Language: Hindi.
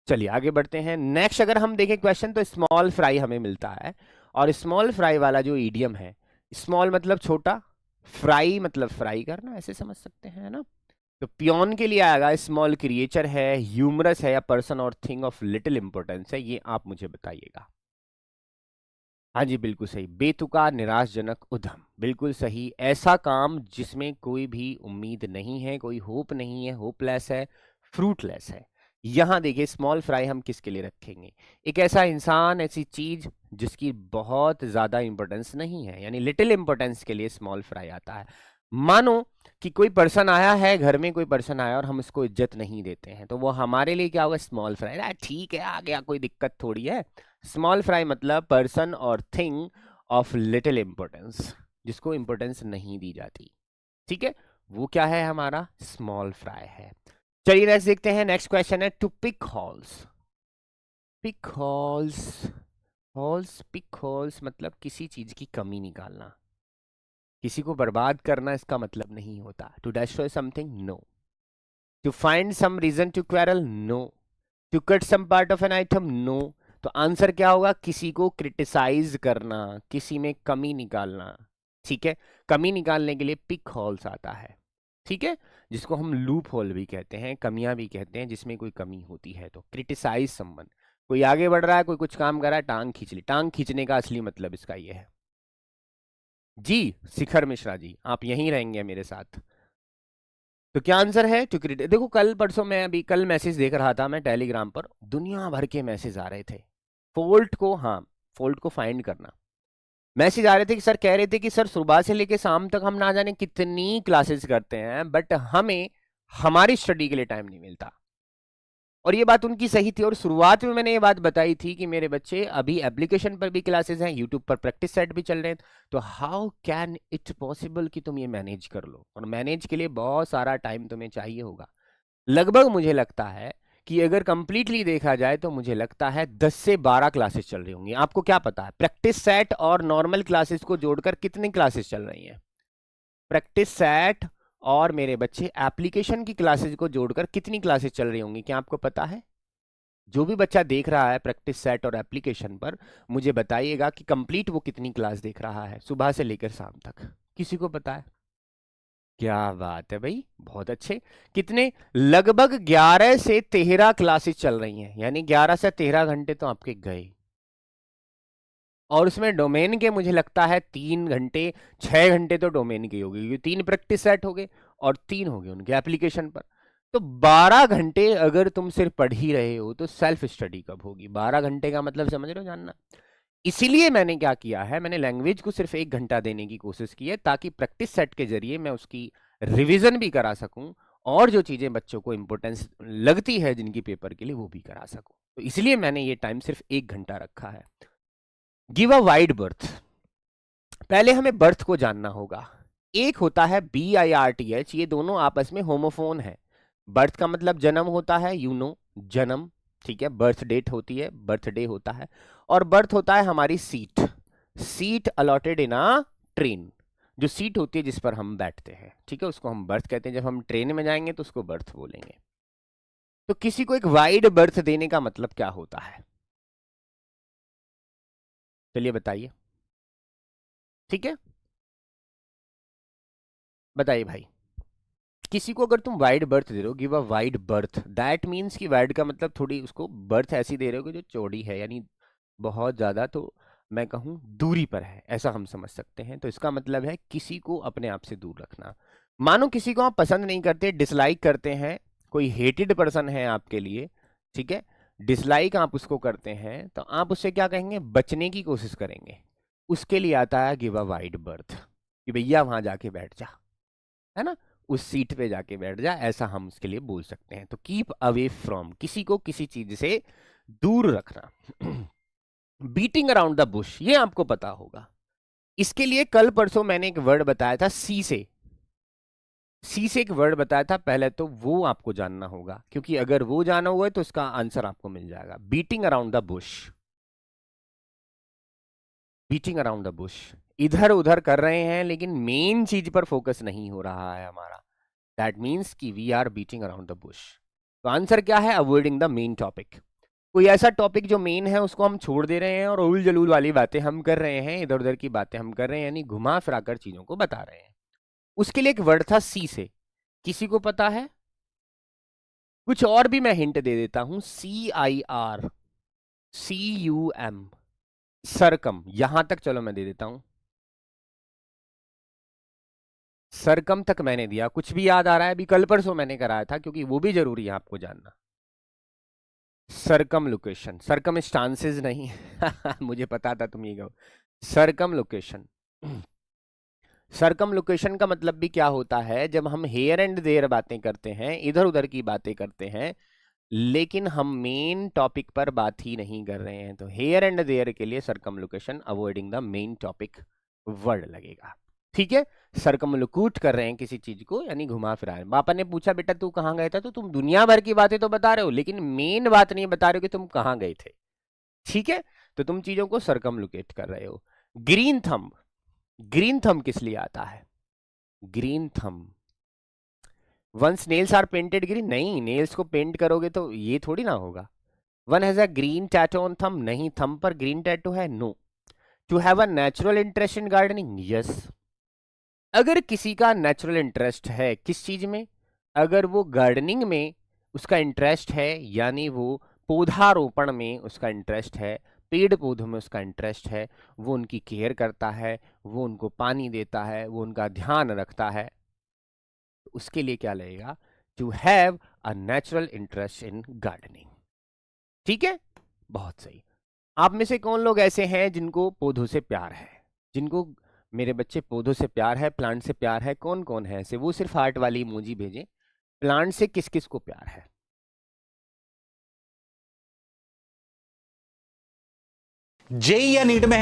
चलिए आगे बढ़ते हैं। नेक्स्ट अगर हम देखें क्वेश्चन तो स्मॉल फ्राई हमें मिलता है, और स्मॉल फ्राई वाला जो ईडियम है, स्मॉल मतलब छोटा, फ्राई मतलब फ्राई करना, ऐसे समझ सकते हैं, है ना। तो पियोन के लिए आएगा स्मॉल क्रिएचर है, ह्यूमरस है, या पर्सन और थिंग ऑफ लिटिल इंपॉर्टेंस है, ये आप मुझे बताइएगा। हाँ जी बिल्कुल सही, बेतुका, निराशजनक, उद्यम, बिल्कुल सही। ऐसा काम जिसमें कोई भी उम्मीद नहीं है, कोई होप नहीं है, होपलेस है, फ्रूटलेस है। यहां देखिए स्मॉल फ्राई हम किसके लिए रखेंगे, एक ऐसा इंसान, ऐसी चीज जिसकी बहुत ज्यादा इंपॉर्टेंस नहीं है, यानी लिटिल इंपॉर्टेंस के लिए स्मॉल फ्राई आता है। मानो कि कोई पर्सन आया है घर में, कोई पर्सन आया और हम उसको इज्जत नहीं देते हैं, तो वो हमारे लिए क्या होगा, स्मॉल फ्राई, ठीक है आ गया, कोई दिक्कत थोड़ी है। स्मॉल फ्राई मतलब पर्सन और थिंग ऑफ लिटिल इंपॉर्टेंस, जिसको इंपॉर्टेंस नहीं दी जाती, ठीक है, वो क्या है, हमारा स्मॉल फ्राई है। चलिए नेक्स्ट देखते हैं। नेक्स्ट क्वेश्चन है to pick holes. Pick holes, holes, pick holes मतलब किसी चीज की कमी निकालना, किसी को बर्बाद करना इसका मतलब नहीं होता। To destroy something, no. To find some reason to quarrel, no. To cut some part of an item, no. तो आंसर क्या होगा, किसी को क्रिटिसाइज करना, किसी में कमी निकालना, ठीक है। कमी निकालने के लिए पिक होल्स आता है, ठीक है, जिसको हम लूप होल भी कहते हैं, कमियां भी कहते हैं, जिसमें कोई कमी होती है। तो क्रिटिसाइज समवन, कोई आगे बढ़ रहा है, कोई कुछ काम कर रहा है, टांग खींच ली, टांग खींचने का असली मतलब इसका ये है। जी शिखर मिश्रा जी, आप यहीं रहेंगे मेरे साथ। तो क्या आंसर है, टू क्रिएट। देखो कल परसों मैं अभी कल मैसेज देख रहा था मैं टेलीग्राम पर, दुनिया भर के मैसेज आ रहे थे फोल्ट को, हाँ, फोल्ट को फाइंड करना। मैसेज आ रहे थे कि सर कह रहे थे कि सर सुबह से लेके शाम तक हम ना जाने कितनी क्लासेस करते हैं, बट हमें हमारी स्टडी के लिए टाइम नहीं मिलता। और ये बात उनकी सही थी, और शुरुआत में मैंने ये बात बताई थी कि मेरे बच्चे अभी एप्लीकेशन पर भी क्लासेस हैं, यूट्यूब पर प्रैक्टिस सेट भी चल रहे हैं, तो हाउ कैन इट पॉसिबल कि तुम ये मैनेज कर लो, और मैनेज के लिए बहुत सारा टाइम तुम्हें चाहिए होगा। लगभग मुझे लगता है कि अगर कंप्लीटली देखा जाए तो मुझे लगता है 10 से 12 क्लासेस चल रही होंगी। आपको क्या पता है प्रैक्टिस सेट और नॉर्मल क्लासेस को जोड़कर कितनी क्लासेस चल रही हैं, प्रैक्टिस सेट और मेरे बच्चे एप्लीकेशन की क्लासेस को जोड़कर कितनी क्लासेस चल रही होंगी, क्या आपको पता है? जो भी बच्चा देख रहा है प्रैक्टिस सेट और एप्लीकेशन पर, मुझे बताइएगा कि कंप्लीट वो कितनी क्लास देख रहा है सुबह से लेकर शाम तक, किसी को पता है? क्या बात है भाई, बहुत अच्छे। कितने, लगभग 11 से 13 क्लासेस चल रही हैं, यानी 11 से 13 घंटे तो आपके गए। और उसमें डोमेन के मुझे लगता है 3 घंटे, 6 घंटे तो डोमेन के हो गए, क्योंकि 3 प्रैक्टिस सेट हो गए और 3 हो गए उनके एप्लीकेशन पर। तो 12 घंटे अगर तुम सिर्फ पढ़ ही रहे हो तो सेल्फ स्टडी कब होगी? 12 घंटे का मतलब समझ रहे हो, जानना। इसीलिए मैंने क्या किया है, मैंने लैंग्वेज को सिर्फ 1 घंटा देने की कोशिश की है, ताकि प्रैक्टिस सेट के जरिए मैं उसकी रिवीजन भी करा सकूं, और जो चीजें बच्चों को इंपॉर्टेंस लगती है जिनकी पेपर के लिए, वो भी करा सकूं। तो इसलिए मैंने ये टाइम सिर्फ 1 घंटा रखा है। गिव अ वाइड बर्थ, पहले हमें बर्थ को जानना होगा। एक होता है BIRTH, ये दोनों आपस में होमोफोन है। बर्थ का मतलब जन्म होता है, जन्म, ठीक है, बर्थ डेट होती है, बर्थडे होता है। और बर्थ होता है हमारी सीट, सीट अलॉटेड इन अ ट्रेन, जो सीट होती है जिस पर हम बैठते हैं, ठीक है, उसको हम बर्थ कहते हैं। जब हम ट्रेन में जाएंगे तो उसको बर्थ बोलेंगे। तो किसी को एक वाइड बर्थ देने का मतलब क्या होता है, चलिए बताइए, ठीक है, बताइए भाई। किसी को अगर तुम वाइड बर्थ दे रहे हो, give a wide birth, that means कि वाइड का मतलब थोड़ी उसको बर्थ ऐसी दे रहे हो कि जो चौड़ी है, यानी बहुत ज्यादा, तो मैं कहूँ दूरी पर है, ऐसा हम समझ सकते हैं। तो इसका मतलब है किसी को अपने आप से दूर रखना। मानो किसी को आप पसंद नहीं करते, डिसलाइक करते हैं, कोई हेटेड पर्सन है आपके लिए, ठीक है, डिसलाइक आप उसको करते हैं, तो आप उससे क्या कहेंगे, बचने की कोशिश करेंगे। उसके लिए आता है गिव अ वाइड बर्थ, कि भैया वहां जाके बैठ जा, है ना, उस सीट पे जाके बैठ जा, ऐसा हम उसके लिए बोल सकते हैं। तो कीप अवे फ्रॉम, किसी को किसी चीज से दूर रखना। बीटिंग अराउंड द बुश, ये आपको पता होगा। इसके लिए कल परसों मैंने एक वर्ड बताया था, सी से, सी से एक वर्ड बताया था पहले, तो वो आपको जानना होगा, क्योंकि अगर वो जाना हुआ है तो इसका आंसर आपको मिल जाएगा। Beating around the Bush, beating around the Bush, इधर उधर कर रहे हैं लेकिन मेन चीज पर फोकस नहीं हो रहा है हमारा, दैट मीन्स कि we are beating around the bush. तो आंसर क्या है, अवॉइडिंग द मेन टॉपिक। कोई ऐसा टॉपिक जो मेन है उसको हम छोड़ दे रहे हैं और उल जलूल वाली बातें हम कर रहे हैं, इधर उधर की बातें हम कर रहे हैं, यानी घुमा फिरा कर चीजों को बता रहे हैं। उसके लिए एक वर्ड था सी से, किसी को पता है? कुछ और भी मैं हिंट दे देता हूं, CIRCUM, सरकम, यहां तक चलो मैं दे देता हूं, सरकम तक मैंने दिया। कुछ भी याद आ रहा है? अभी कल परसों मैंने कराया था, क्योंकि वो भी जरूरी है आपको जानना। सरकम लोकेशन, सरकम स्टांसेस नहीं मुझे पता था तुम ये कहो। सरकम लोकेशन, सरकम लोकेशन का मतलब भी क्या होता है, जब हम हेयर एंड देयर बातें करते हैं, इधर उधर की बातें करते हैं, लेकिन हम मेन टॉपिक पर बात ही नहीं कर रहे हैं, तो हेयर एंड देयर के लिए circumlocution avoiding the main topic word लगेगा। ठीक है, सरकमलुकूट कर रहे हैं किसी चीज को, यानी घुमा फिरा रहे हैं। पापा ने पूछा बेटा तू कहाँ गए था, तो तुम दुनिया भर की बातें तो बता रहे हो, लेकिन मेन बात नहीं बता रहे हो कि तुम कहाँ गए थे। ठीक है, तो तुम चीजों को सरकमलुकेट कर रहे हो। ग्रीन थंब, ग्रीन थंब किस लिए आता है? Green thumb, once nails are painted green, नहीं, नेल्स को पेंट करोगे तो ये थोड़ी ना होगा। One has a green tattoo on thumb, नहीं, थंब पर ग्रीन टैटू है, no. To have a natural interest in gardening, yes. अगर किसी का नेचुरल इंटरेस्ट है किस चीज में, अगर वो गार्डनिंग में उसका इंटरेस्ट है, यानी वो पौधारोपण में उसका इंटरेस्ट है, पेड़ पौधों में उसका इंटरेस्ट है, वो उनकी केयर करता है, वो उनको पानी देता है, वो उनका ध्यान रखता है, तो उसके लिए क्या लगेगा? To have a natural interest in gardening. ठीक है, बहुत सही। आप में से कौन लोग ऐसे हैं जिनको पौधों से प्यार है, जिनको मेरे बच्चे पौधों से प्यार है, प्लांट से प्यार है? कौन कौन है ऐसे? वो सिर्फ हार्ट वाली इमोजी भेजें। प्लांट से किस किस को प्यार है? जेई या नीट में